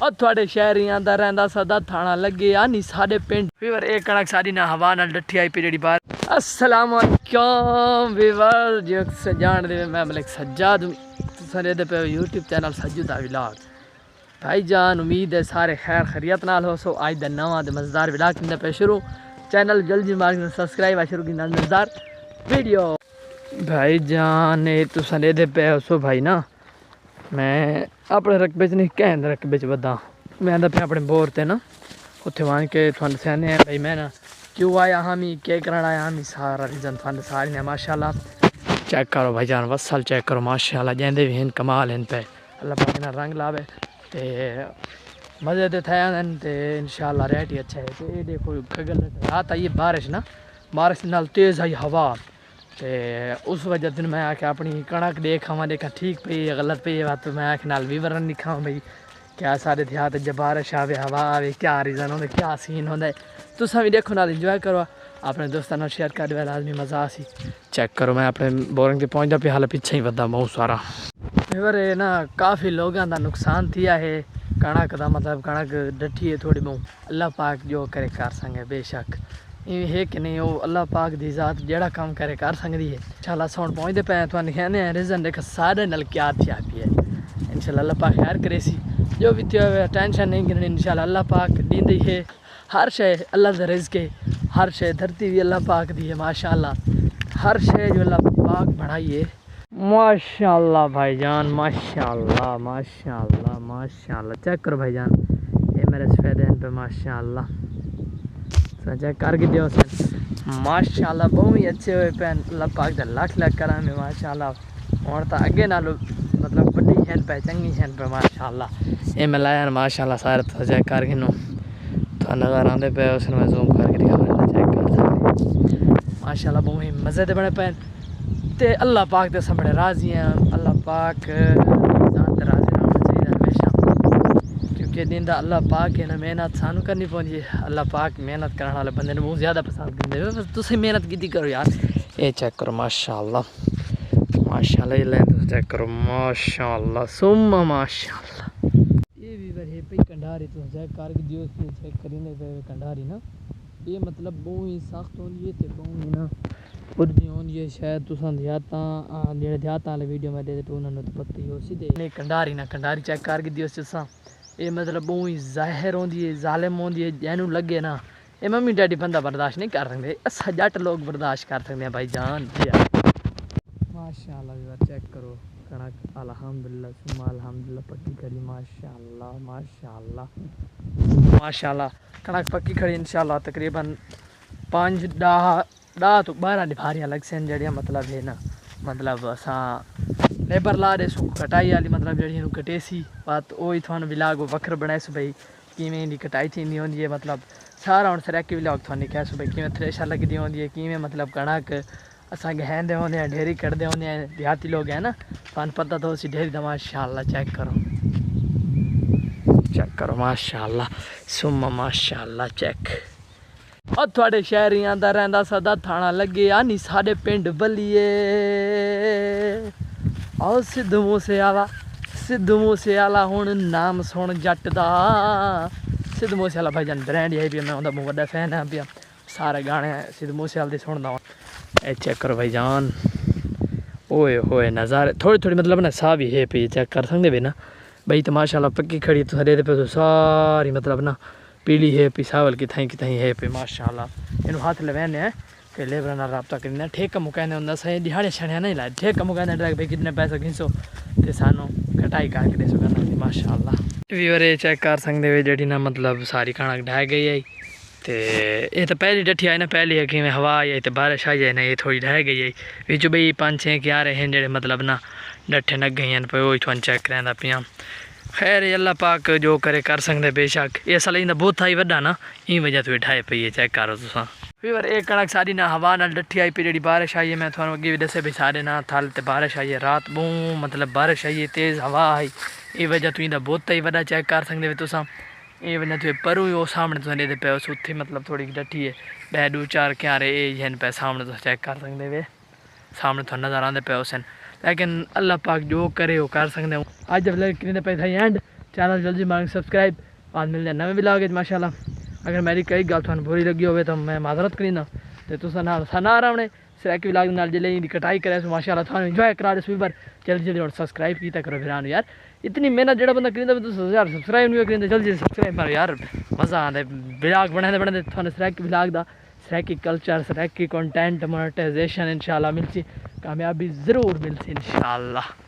और थोड़े शहरियां दा रहिंदा सदा थाना लगे यानी साडे पिंड वीवर एक कणक साडी ना हवा नाल डठी आई पी जेड़ी बार। अस्सलाम वालेकुम वीवर जो से जान दे मैं मलिक सज्जाद तुसां दे पे यूट्यूब चैनल सज्जू दा व्लॉग भाईजान। उम्मीद है सारे खैर खैरियत नाल हो। सो आज दा नवा ते मजेदार व्लॉग किंदे पे शुरू चैनल जल्दी मार सब्सक्राइब आ शुरू की मजेदार वीडियो भाईजान। तुसां दे पे सो भाई ना मैं अपने रकबे च नहीं कहते रकबे च बदा मैं पे अपने बोर ते ना उत्थे वन के थोड़े सहने हैं भाई मैं ना क्यों आया हम ही क्या करना आया हम ही सारा रीजन थोड़े सारे ने माशाल्लाह चेक करो भाईजान वसल चेक करो माशाल्लाह जैसे भी हैं कमाल हैं पे अल्लाह पाक ना रंग लावे ते मज़े तो थे ते इंशाल्लाह रेट ही अच्छा है। तो ये देखो गगल रात आई बारिश ना बारिश नाल तेज़ आई हवा ते उस वजह से मैं आके अपनी कणक देखा ठीक पे गलत पे बात मैं आके नाल विवरण लिखा भाई क्या सारे देहात जब बारिश आवे हवा आवे क्या रीज़न होंगे क्या सीन होंगे तुसा भी देखो नाल इंजॉय करो अपने दोस्तों नाल शेयर कर दे लाजमी मज़ा आसी। चेक करो मैं अपने बोरिंग से पहुँचता पे हाल पिछे ही बदा बहुत सारा विवर है ना काफ़ी लोगों का नुकसान थिया है कणक का मतलब कणक डठी है थोड़ी बहुत अल्लाह पाक जो करे कर संगे बेशक इवें है कि नहीं वो अल्लाह पाक दी ज़ात जेड़ा काम करे कर सकती है। इंशाल्लाह साउंड पहुँचते पे थोड़ा कहने रीज़न देख सारे नल क्या थिया पी है इंशाल्लाह अल्लाह पाक खैर करे सी जो भी थियो टेंशन नहीं करनी इंशाल्लाह अल्लाह पाक दींदी है हर शय अल्लाह दे रिज़्क़ है हर शय धरती भी अल्लाह पाक दी है माशाल्लाह हर शय जो अल्लाह पाक बनाई है माशाल्लाह भाईजान माशाल्लाह माशाल्लाह माशाल्लाह। चेक करो भाईजान ये मेरे सफेद पे माशाल्लाह चेक करके दियो सर माशाल्लाह बहुत ही अच्छे हुए पैन अल्लाह पाक दा लाख लाख करा में माशाल्लाह और तो आगे नालो मतलब बड़ी हैं पे चंगी हैं पे माशाल्लाह ये मैं लाया माशाल्लाह सारे तो चेक करके नो तो नज़र आते पे उसने मैं जूम करके दिखा चेक कर माशाल्लाह बहुत ही मज़े दे बने पैन ते अल्लाह पाक दे सब बड़े राजी हैं अल्लाह पाक ज़ात राजी रहना चाहिए हमेशा क्योंकि दिन दा अल्लाह पाक है ना मेहनत सानू करनी पौंदी है अल्लाह पाक मेहनत करने वाले बंदे ने बहुत ज़्यादा पसंद करते हैं तुम मेहनत की करो यार। ये चेक करो माशाल्लाह माशाल्लाह ये लें चेक करो माशाल्लाह सुम्मा माशाल्लाह ये भी है पे कंडारी तो चेक करके दियो चेक करीने पे कंडारी ना ये मतलब बहुत ही सख्त होंदी है ते बहुत ही ना पुरनी होंदी है शायद तुसां देहातां जेह्ड़े देहातां वाले वीडियो में दे उन्होंने तो पता ही हो सीधे नहीं कंडारी ना कंडारी चेक करके दियो तुसां ये मतलब बहुत ही ज़ाहिर होंदी है जालिम होंदी है जैनू लगे ना ये मम्मी डैडी बंदा बर्दाश्त नहीं कर सकते असा जट लोग बर्दाश्त कर सकते हैं भाई जान माशाल्लाह यार चेक करो कणक अल्हम्दुलिल्लाह सुम्मा अल्हम्दुलिल्लाह पक्की खड़ी माशाल्लाह माशाल्लाह माशाल्लाह कणक पक्की खड़ी इंशाल्लाह तकरीबन 5-10 तो 12 डिभारियाँ लग सन जड़ियाँ मतलब है ना मतलब असा लेबर ला दे सो कटाई वाली मतलब जड़ियाँ कटेसी बात वही थानू विलाग वक्र बनाए सो भाई किमें दी कटाई थी होंदी है मतलब सारा हूँ सरैकी विलाग थानी कह सो भाई किमें थ्रेशर लगती होंदी है किमें मतलब कणक असा गहंदे होंगे हैं ढेरी कटते होंगे हैं देहाती लोग हैं ना थानू पता तो उसी ढेरी दा माशाल्लाह चेक करो माशाल्लाह सुम्मा माशाल्लाह चेक और थोड़े शहरियां दा रहिंदा सदा थाना लगे यानी साडे पिंड बलिए आओ सिद्धू मूसेवाला हुण नाम सुन जट दा सिद्धू मूसेवाला भाईजान ब्रांड है भी मैं उनका बहुत बड़ा फैन है भी सारे गाने सिद्धू मूसेवाले दे सुनदा हूं। ए चेक करो भाईजान ओए होए नज़ारे थोड़ी थोड़ी मतलब ना सा भी है पे चेक कर सकते भी ना भाई तो माशाल्लाह पक्की खड़ी तो हरे पे तो सारी मतलब ना पीली है पिसावल की थाई है पे माशाल्लाह इन हाथ लवेने हैं कि लेबर ना रबता करना ठेका मुकाने होंगे सही दिहाड़ियाँ छड़ियाँ नहीं लाए ठेका मुकाने डायरेक्ट भाई कितने पैसे खींचो तो सानू कटाई करके दे सो करना माशाल्लाह व्यूअर ये चेक कर सकते हुए जी ना मतलब सारी कणक ढह गई है तो ये तो पहली डठी आई ना पहली है कि हवा आई तो बारिश आई है ना ये थोड़ी ढह गई है बिच बई 5-6 क्यारे हैं जेडे मतलब ना डठे नग गई पे वही थोड़ा चेक करांदा पिया खैर अल्लाह पाक जो करे कर सकते बेशक ये साल इंदा बहुत था ही वड्डा ना ई वजह तो ढाए पई है चेक करो तुसां फिर एक कणक सारी ना हवा नाल डठी आई पी जी बारिश आई है मैं थोड़ा अगे भी दसे भी सारे ना थल ते बारिश आई है रात बहुत मतलब बारिश आई है तेज़ हवा आई ये वजह तो इंदा बहुत ही वड्डा चेक कर सकते तुसां ये वजह तो परू वो सामने तुसें दे पे उस उत्थे मतलब थोड़ी डठी है 2-4 क्यारे ये पे सामने तुम चेक कर सकते वे सामने तो नज़र आते पे उस लेकिन अल्लाह पाक जो करे वो कर सकते हो। अज जब कितने पे था एंड चैनल जल्दी मांग सब्सक्राइब बाद मिलते हैं नवे ब्लॉग माशाल्लाह। अगर मेरी कई गल तुहानू बुरी लगी हो तो मैं माजरत करीना तो तुसा नाल सना रहा सैक ब्लॉग नाल जिले दी कटाई करे माशाल्लाह थानू इंजॉय करा दे वीवर जल्दी जल्दी और सब्सक्राइब कीता करो फिर यार इतनी मेहनत जेड़ा बंदा करींदा तुस यार सब्सक्राइब नहीं करींदा जल्दी जल्दी सब्सक्राइब मारो यार मज़ा आंदा ब्लॉग बनाते बनाते थानू सैक ब्लॉग दा सैकी कल्चर सैकी कंटेंट मोनेटाइजेशन इंशाल्लाह मिलसी कामयाबी ज़रूर मिलसी इंशाल्लाह।